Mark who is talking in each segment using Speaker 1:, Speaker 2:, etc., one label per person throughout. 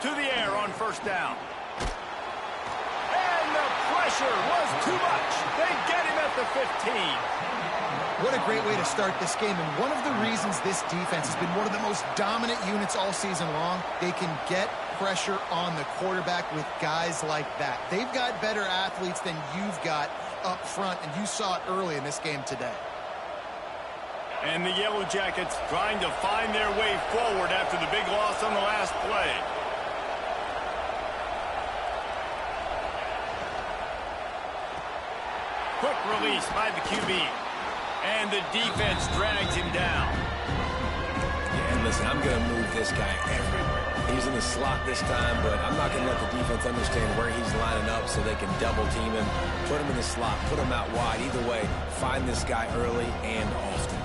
Speaker 1: to the air on first down. And the pressure was too much. They get him at the 15.
Speaker 2: What a great way to start this game, and one of the reasons this defense has been one of the most dominant units all season long, they can get pressure on the quarterback with guys like that. They've got better athletes than you've got up front, and you saw it early in this game today.
Speaker 1: And the Yellow Jackets trying to find their way forward after the big loss on the last play. Quick release by the QB. And the defense drags him down.
Speaker 3: Yeah, and listen, I'm going to move this guy everywhere. He's in the slot this time, but I'm not going to let the defense understand where he's lining up so they can double team him, put him in the slot, put him out wide. Either way, find this guy early and often.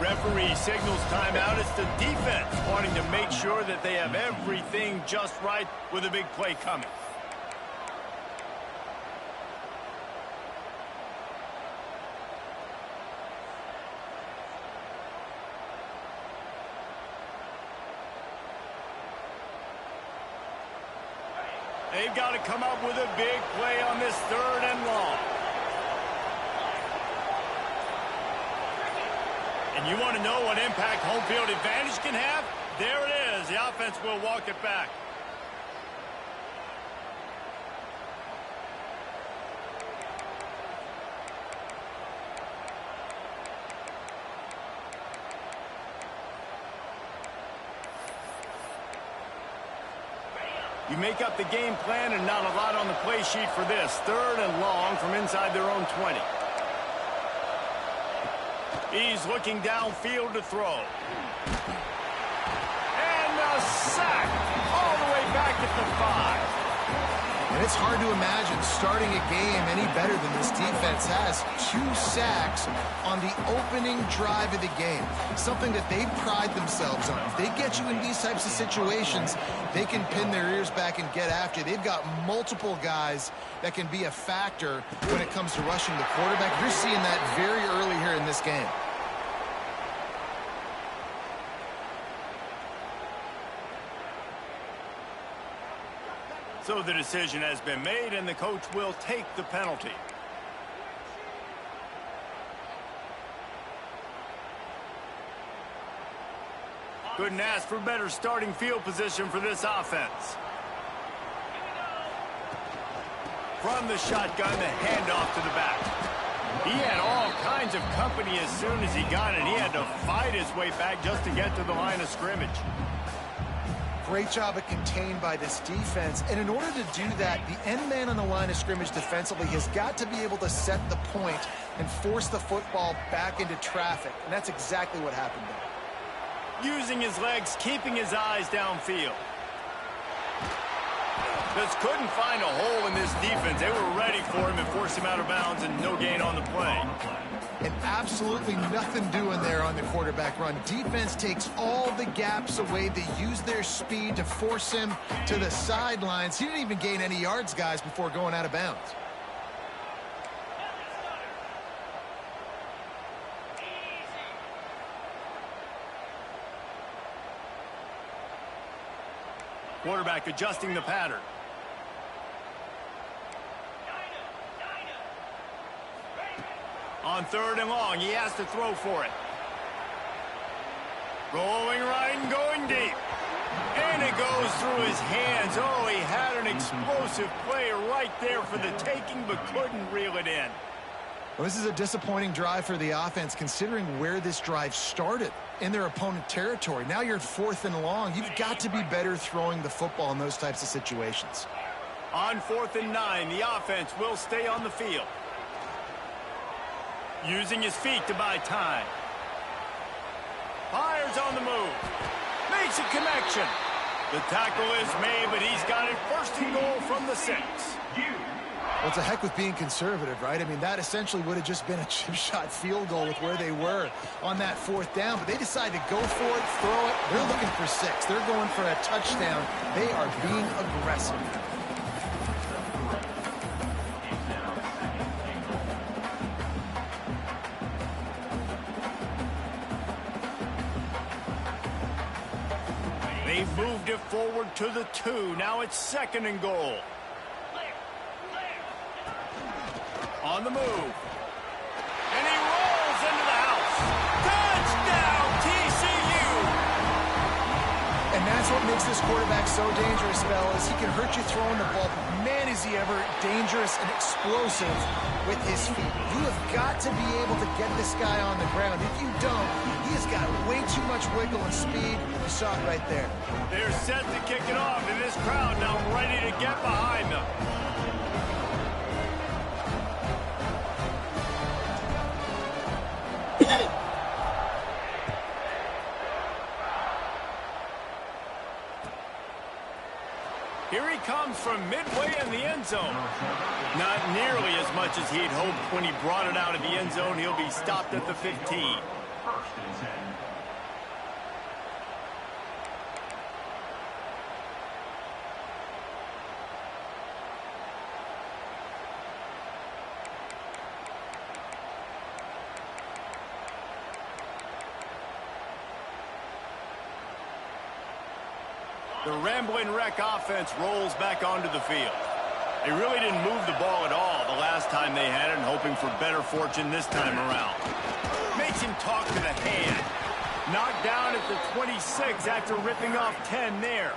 Speaker 1: Referee signals timeout. It's the defense wanting to make sure that they have everything just right with a big play coming. They've got to come up with a big play on this 3rd and long. And you want to know what impact home field advantage can have? There it is. The offense will walk it back. You make up the game plan and not a lot on the play sheet for this. 3rd and long from inside their own 20. He's looking downfield to throw. And a sack all the way back at the 5.
Speaker 2: And it's hard to imagine starting a game any better than this defense has. 2 sacks on the opening drive of the game. Something that they pride themselves on. If they get you in these types of situations, they can pin their ears back and get after you. They've got multiple guys that can be a factor when it comes to rushing the quarterback. You're seeing that very early here in this game.
Speaker 1: So the decision has been made, and the coach will take the penalty. Couldn't ask for better starting field position for this offense. From the shotgun, the handoff to the back. He had all kinds of company as soon as he got it. He had to fight his way back just to get to the line of scrimmage.
Speaker 2: Great job of contained by this defense. And in order to do that, the end man on the line of scrimmage defensively has got to be able to set the point and force the football back into traffic. And that's exactly what happened there.
Speaker 1: Using his legs, keeping his eyes downfield. Just couldn't find a hole in this defense. They were ready for him and forced him out of bounds, and no gain on the play.
Speaker 2: And absolutely nothing doing there on the quarterback run. Defense takes all the gaps away. They use their speed to force him to the sidelines. He didn't even gain any yards, guys, before going out of bounds.
Speaker 1: Quarterback adjusting the pattern. On 3rd and long, he has to throw for it. Rolling right and going deep. And it goes through his hands. Oh, he had an explosive play right there for the taking, but couldn't reel it in.
Speaker 2: Well, this is a disappointing drive for the offense, considering where this drive started in their opponent territory. Now you're at 4th and long. You've got to be better throwing the football in those types of situations.
Speaker 1: On 4th and 9, the offense will stay on the field. Using his feet to buy time. Fires on the move. Makes a connection. The tackle is made, but he's got it 1st and goal from the 6.
Speaker 2: Well, it's a heck with being conservative, right? I mean, that essentially would have just been a chip shot field goal with where they were on that 4th down. But they decided to go for it, throw it. They're looking for 6. They're going for a touchdown. They are being aggressive.
Speaker 1: They've moved it forward to the 2. Now it's 2nd and goal. On the move. And he rolls into the house. Touchdown, TCU!
Speaker 2: And that's what makes this quarterback so dangerous, fellas. He can hurt you throwing the ball, but man, is he ever dangerous and explosive with his feet. You have got to be able to get this guy on the ground. If you don't, he has got way too much wiggle and speed. You saw it right there.
Speaker 1: They're set to kick it off, and this crowd now ready to get behind them. Here he comes from midway in the end zone. Not nearly as much as he'd hoped when he brought it out of the end zone. He'll be stopped at the 15. The Rambling Wreck offense rolls back onto the field. They really didn't move the ball at all the last time they had it, and hoping for better fortune this time around. Makes him talk to the hand. Knocked down at the 26 after ripping off 10 there.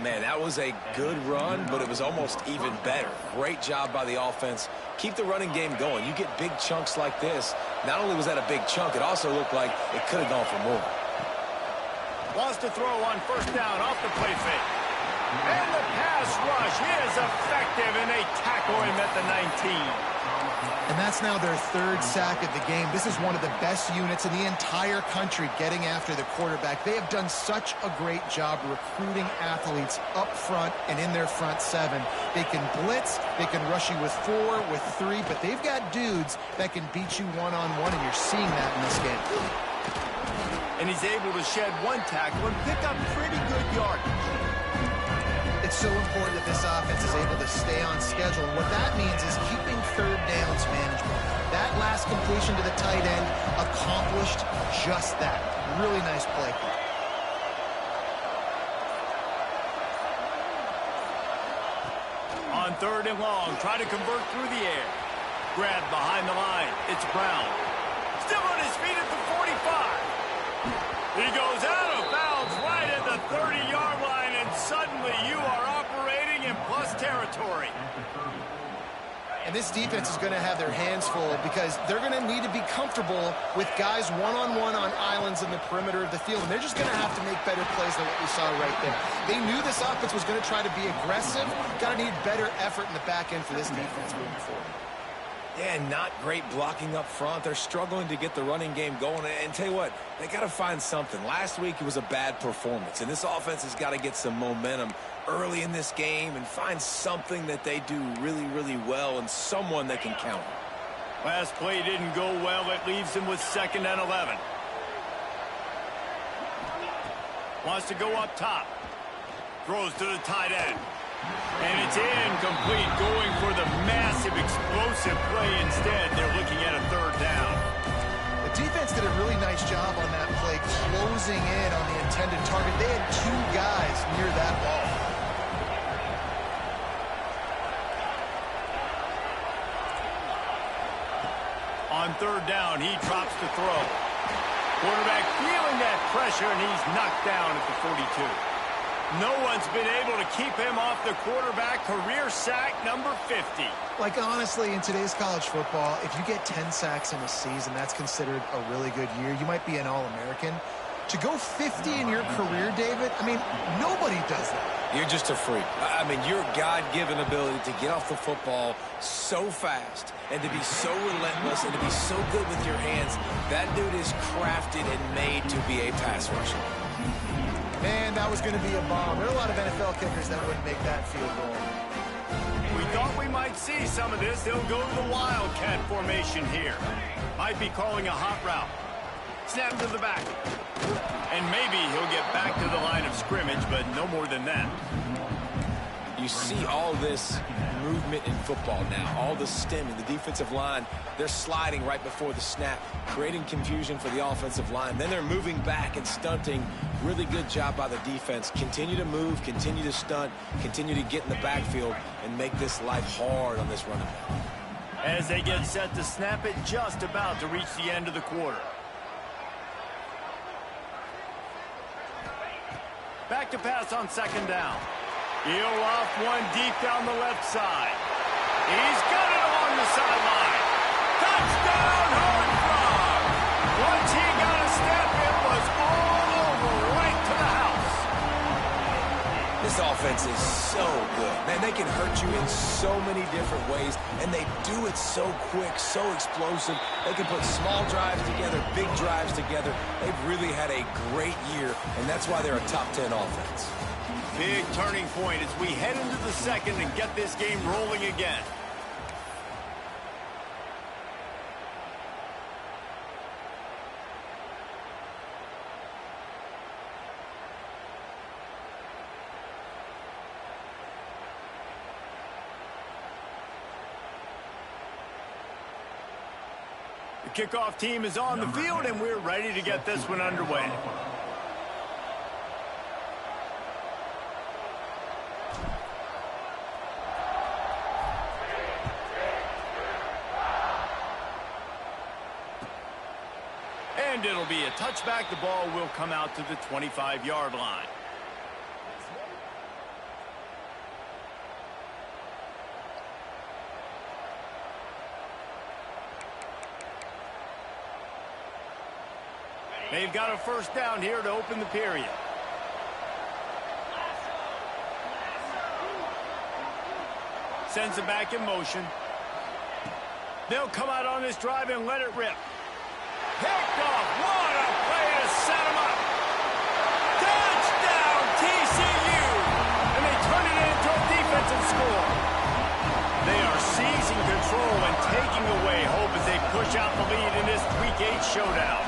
Speaker 3: Man, that was a good run, but it was almost even better. Great job by the offense. Keep the running game going. You get big chunks like this. Not only was that a big chunk, it also looked like it could have gone for more.
Speaker 1: Wants to throw on 1st down off the play fake. And the pass rush is effective, and they tackle him at the 19.
Speaker 2: And that's now their 3rd sack of the game. This is one of the best units in the entire country getting after the quarterback. They have done such a great job recruiting athletes up front and in their front 7. They can blitz, they can rush you with 4, with 3, but they've got dudes that can beat you one-on-one, and you're seeing that in this game.
Speaker 1: And he's able to shed 1 tackle and pick up pretty good yardage.
Speaker 2: It's so important that this offense is able to stay on schedule. And what that means is keeping 3rd downs manageable. That last completion to the tight end accomplished just that. Really nice play.
Speaker 1: On 3rd and long, try to convert through the air. Grab behind the line. It's Brown. Still on his feet at the 45. He goes out of bounds right at the 30-yard line, and suddenly you are operating in plus territory.
Speaker 2: And this defense is going to have their hands full because they're going to need to be comfortable with guys one-on-one on islands in the perimeter of the field. And they're just going to have to make better plays than what we saw right there. They knew this offense was going to try to be aggressive. Got to need better effort in the back end for this defense moving forward.
Speaker 3: Yeah, not great blocking up front. They're struggling to get the running game going. And tell you what, they got to find something. Last week it was a bad performance, and this offense has got to get some momentum early in this game and find something that they do really, really well and someone that can count.
Speaker 1: Last play didn't go well. It leaves him with 2nd and 11. Wants to go up top. Throws to the tight end. And it's incomplete, going for the massive, explosive play instead. They're looking at a 3rd down.
Speaker 2: The defense did a really nice job on that play, closing in on the intended target. They had 2 guys near that ball.
Speaker 1: On 3rd down, he drops to throw. Quarterback feeling that pressure, and he's knocked down at the 42. No one's been able to keep him off the quarterback. Career sack number 50.
Speaker 2: Like, honestly, in today's college football, if you get 10 sacks in a season, that's considered a really good year. You might be an All-American. To go 50 in your career, David, I mean, nobody does that.
Speaker 3: You're just a freak. I mean, your God-given ability to get off the football so fast and to be so relentless and to be so good with your hands, that dude is crafted and made to be a pass rusher.
Speaker 2: Man, that was going to be a bomb. There are a lot of NFL kickers that wouldn't make that field goal.
Speaker 1: We thought we might see some of this. They'll go to the Wildcat formation here. Might be calling a hot route. Snap to the back. And maybe he'll get back to the line of scrimmage, but no more than that.
Speaker 3: You see all this movement in football now, all the stemming, the defensive line, they're sliding right before the snap, creating confusion for the offensive line. Then they're moving back and stunting. Really good job by the defense. Continue to move, continue to stunt, continue to get in the backfield and make this life hard on this running back.
Speaker 1: As they get set to snap it, just about to reach the end of the quarter. Back to pass on second down. He'll off one deep down the left side. He's got it along the sideline. Touchdown, Horned Frog! Once he got a step, it was all over right to the house.
Speaker 3: This offense is so good. Man, they can hurt you in so many different ways, and they do it so quick, so explosive. They can put small drives together, big drives together. They've really had a great year, and that's why they're a top 10 offense.
Speaker 1: Big turning point as we head into the second and get this game rolling again. The kickoff team is on the field, and we're ready to get this one underway. And it'll be a touchback. The ball will come out to the 25-yard line. They've got a first down here to open the period. Sends it back in motion. They'll come out on this drive and let it rip. Picked off. What a play to set him up. Touchdown, TCU. And they turn it into a defensive score. They are seizing control and taking away hope as they push out the lead in this Week 8 showdown.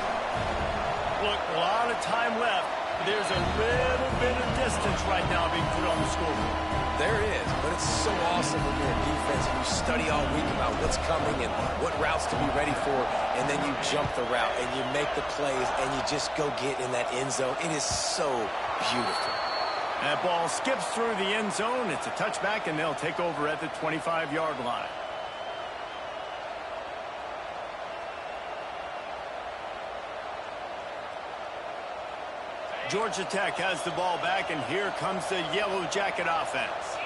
Speaker 1: Look, a lot of time left. There's a little bit of distance right now being put on the scoreboard.
Speaker 3: There is, but it's so awesome when you're in defense and you study all week about what's coming and what routes to be ready for, and then you jump the route and you make the plays and you just go get in that end zone. It is so beautiful.
Speaker 1: That ball skips through the end zone. It's a touchback, and they'll take over at the 25-yard line. Georgia Tech has the ball back, and here comes the Yellow Jacket offense.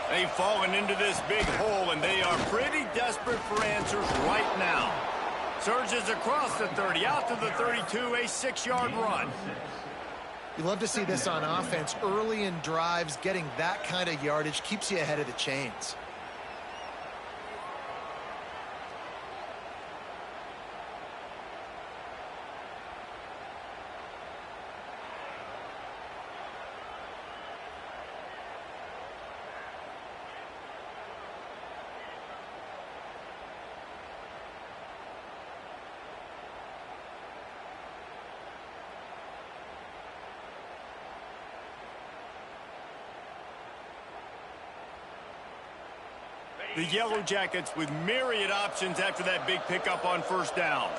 Speaker 1: They've fallen into this big hole, and they are pretty desperate for answers right now. Surges across the 30, out to the 32, a 6-yard run.
Speaker 2: You love to see this on offense. Early in drives, getting that kind of yardage keeps you ahead of the chains.
Speaker 1: The Yellow Jackets with myriad options after that big pickup on first down.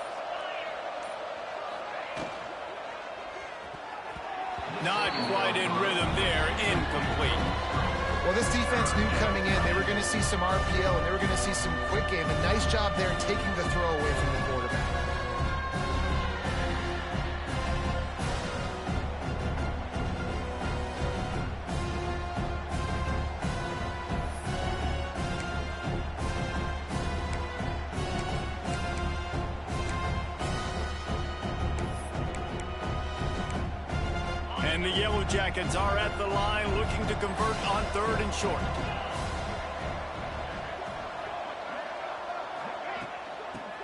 Speaker 1: Not quite in rhythm there, incomplete.
Speaker 2: Well, this defense knew coming in they were going to see some RPO and they were going to see some quick game. A nice job there in taking the throw away from the quarterback.
Speaker 1: And the Yellow Jackets are at the line looking to convert on 3rd and short.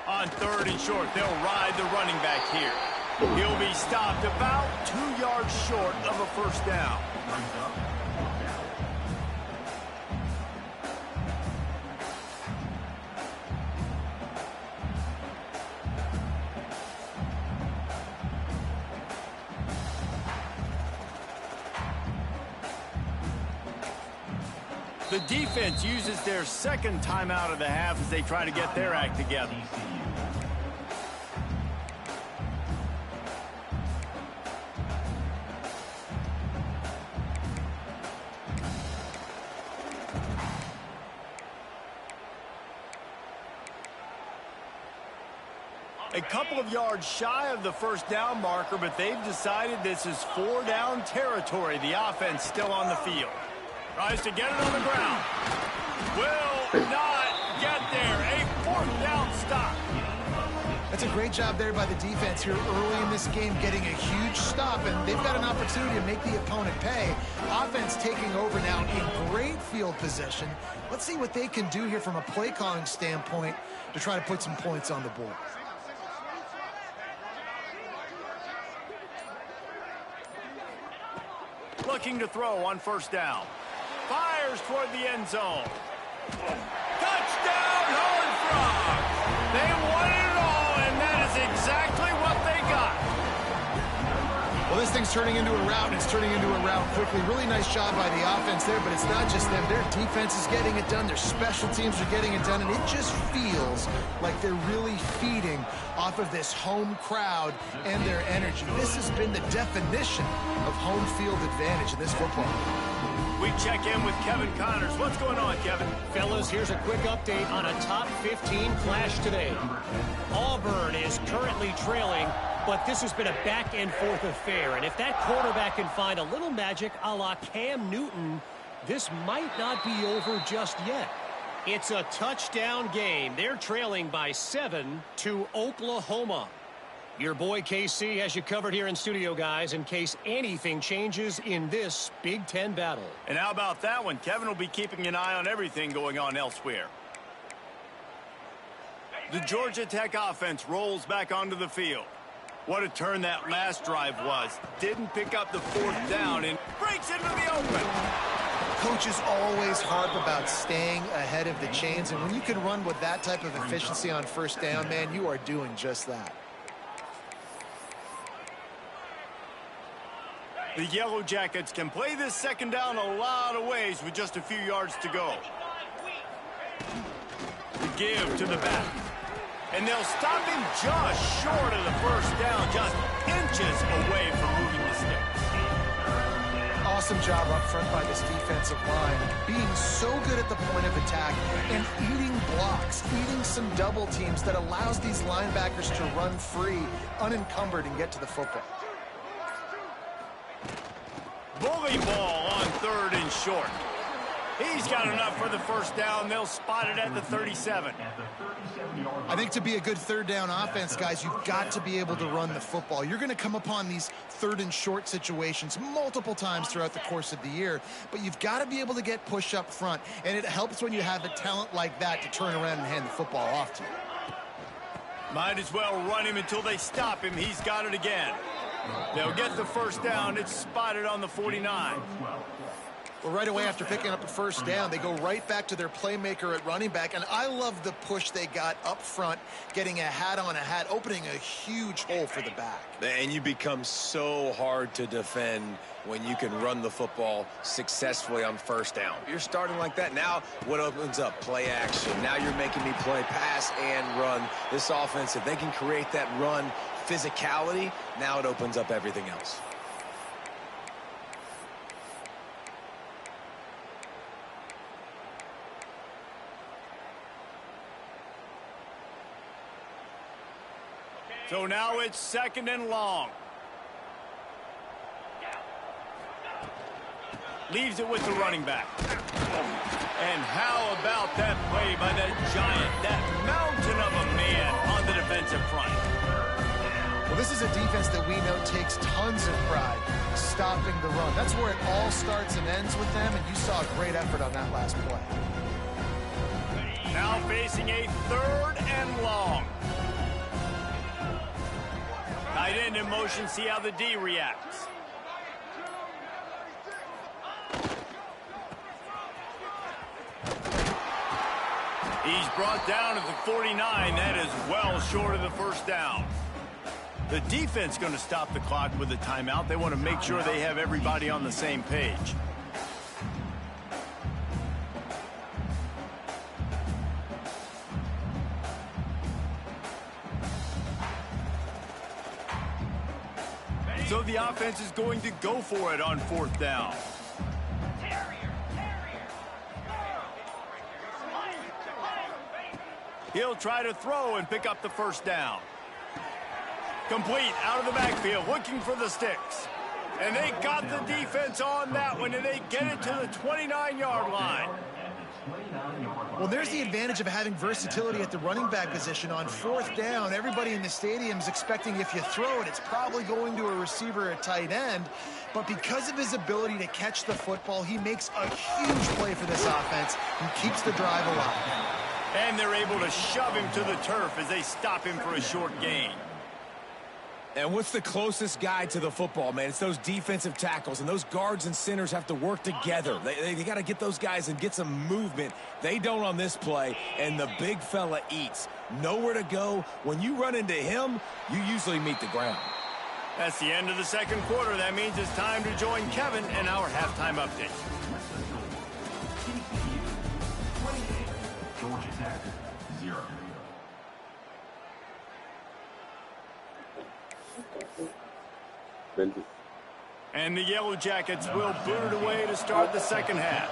Speaker 1: On 3rd and short, they'll ride the running back here. He'll be stopped about 2 yards short of a first down. The defense uses their second timeout of the half as they try to get their act together. A couple of yards shy of the first down marker, but they've decided this is 4-down territory. The offense still on the field. Tries to get it on the ground. Will not get there. A 4th down stop.
Speaker 2: That's a great job there by the defense here early in this game, getting a huge stop, and they've got an opportunity to make the opponent pay. Offense taking over now in great field position. Let's see what they can do here from a play calling standpoint to try to put some points on the board.
Speaker 1: Looking to throw on first down. Fires toward the end zone. Touchdown, Horned Frogs! They wanted it all, and that is exactly what they got.
Speaker 2: Well, this thing's turning into a rout, and it's turning into a rout quickly. Really nice job by the offense there, but it's not just them. Their defense is getting it done. Their special teams are getting it done, and it just feels like they're really feeding off of this home crowd and their energy. This has been the definition of home field advantage in this football.
Speaker 1: We check in with Kevin Connors. What's going on, Kevin?
Speaker 4: Fellas, here's a quick update on a top 15 clash today. Auburn is currently trailing, but this has been a back-and-forth affair. And if that quarterback can find a little magic a la Cam Newton, this might not be over just yet. It's a touchdown game. They're trailing by 7 to Oklahoma. Your boy KC has you covered here in studio, guys, in case anything changes in this Big Ten battle.
Speaker 1: And how about that one? Kevin will be keeping an eye on everything going on elsewhere. The Georgia Tech offense rolls back onto the field. What a turn that last drive was. Didn't pick up the 4th down and breaks into the open.
Speaker 2: Coaches always harp about staying ahead of the chains, and when you can run with that type of efficiency on first down, man, you are doing just that.
Speaker 1: The Yellow Jackets can play this second down a lot of ways with just a few yards to go. The give to the back. And they'll stop him just short of the first down, just inches away from moving the sticks.
Speaker 2: Awesome job up front by this defensive line, being so good at the point of attack and eating blocks, eating some double teams that allows these linebackers to run free, unencumbered, and get to the football.
Speaker 1: Bully ball on 3rd and short. He's got enough for the first down. They'll spot it at the 37.
Speaker 2: I think to be a good 3rd down offense, guys, you've got to be able to run the football. You're going to come upon these 3rd and short situations multiple times throughout the course of the year, but you've got to be able to get push up front, and it helps when you have a talent like that to turn around and hand the football off to you.
Speaker 1: Might as well run him until they stop him. He's got it again. They'll get the first down. It's spotted on the 49.
Speaker 2: Well, right away after picking up a first down, they go right back to their playmaker at running back, and I love the push they got up front, getting a hat on a hat, opening a huge hole for the back.
Speaker 3: And you become so hard to defend when you can run the football successfully on first down. You're starting like that. Now what opens up? Play action. Now you're making me play pass and run. This offense, if they can create that run physicality, now it opens up everything else.
Speaker 1: So now it's 2nd and long. Leaves it with the running back. And how about that play by that giant, that mountain of a man on the defensive front?
Speaker 2: Well, this is a defense that we know takes tons of pride stopping the run. That's where it all starts and ends with them, and you saw a great effort on that last play.
Speaker 1: Now facing a 3rd and long. Tight end in motion, see how the D reacts. He's brought down at the 49. That is well short of the first down. The defense going to stop the clock with a timeout. They want to make sure they have everybody on the same page. So the offense is going to go for it on 4th down. He'll try to throw and pick up the 1st down. Complete out of the backfield, looking for the sticks. And they got the defense on that one, and they get it to the 29-yard line.
Speaker 2: Well, there's the advantage of having versatility at the running back position. On 4th down, everybody in the stadium is expecting if you throw it, it's probably going to a receiver at tight end. But because of his ability to catch the football, he makes a huge play for this offense and keeps the drive alive.
Speaker 1: And they're able to shove him to the turf as they stop him for a short gain.
Speaker 3: And what's the closest guy to the football, man? It's those defensive tackles, and those guards and centers have to work together. They got to get those guys and get some movement. They don't on this play, and the big fella eats. Nowhere to go. When you run into him, you usually meet the ground.
Speaker 1: That's the end of the 2nd quarter. That means it's time to join Kevin in our halftime update.
Speaker 5: Georgia Tech, 0.
Speaker 1: And the Yellow Jackets will boot it away to start the 2nd half.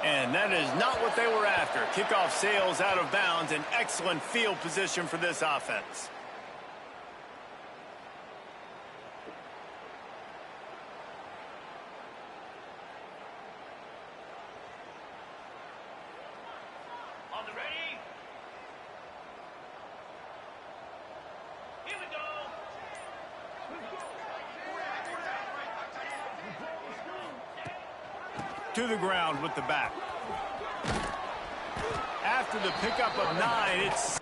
Speaker 1: And that is not what they were after. Kickoff sails out of bounds, an excellent field position for this offense.
Speaker 6: On the ready? Here we go.
Speaker 1: To the ground with the back. After the pickup of 9, it's